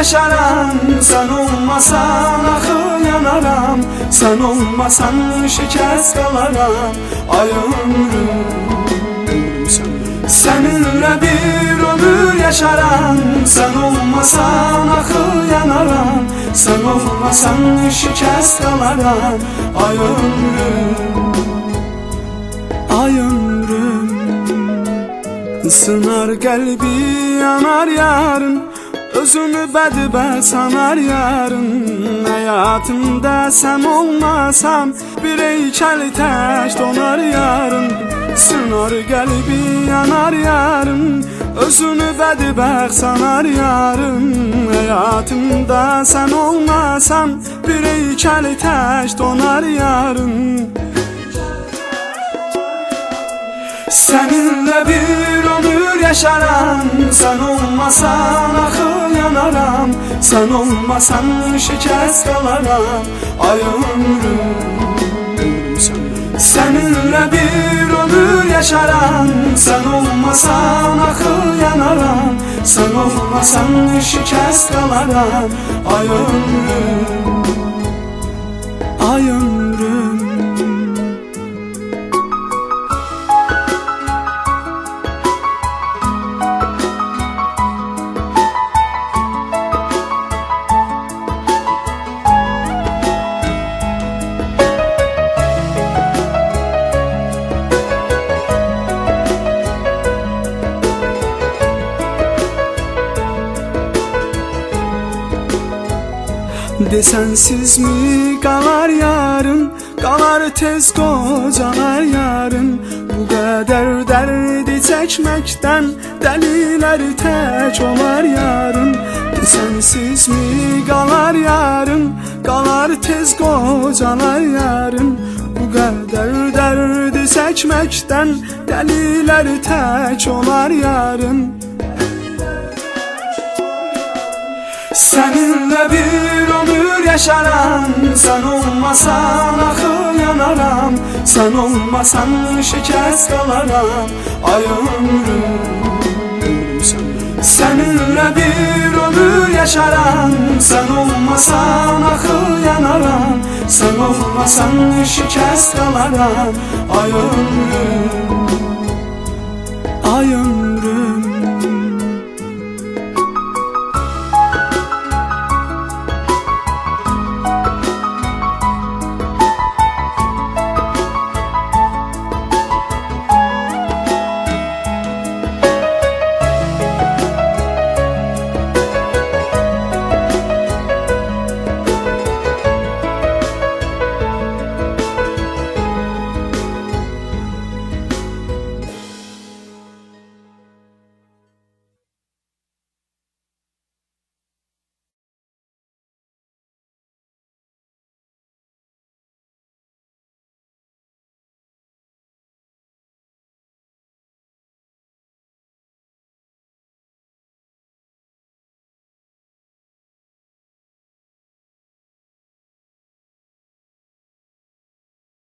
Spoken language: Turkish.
yaşaram, sen olmasan axı yanaram. Sen olmasan şikəst qalaram. Ay ömrüm, seninle bir ömür yaşaram. Sen olmasan axı yanaram. Sen olmasan şikəst qalaram. Ay ömrüm, ay ömrüm. Sınar qəlbi yanar yarın, özümü bədbət sanar yarın. Həyatımda sən olmasam, bir heykəl tək donar yarın. Sınar qəlbi yanar yarın, özünü bədbəxt sanar yarın. Həyatımda sən olmasam, bir heykəl tək donar yarın. Seninle bir ömür yaşaram. Sen olmasan axı yanaram. Sen olmasan şikəst qalaram. Ay ömrüm, seninle bir ömür yaşaram. Sen olmasan axı yanaram. Sen olmasan şikəst qalaram. Ay ömrüm, ay ömrüm. Desensiz mi qalar yarın, qalar tez qocalar yarın. Bu qədər dərdi çəkməkdən dəlilər tək olar yarın. Desensiz mi qalar yarın, qalar tez qocalar yarın. Bu qədər dərdi çəkməkdən dəlilər tək olar yarın. Seninle bir ömür yaşaram. Sen olmasan axı yanaram. Sen olmasan şikəst qalaram. Ay ömrüm, seninle bir ömür yaşaram. Sen olmasan axı yanaram. Sen olmasan şikəst qalaram. Ay ömrüm, ay ömrüm.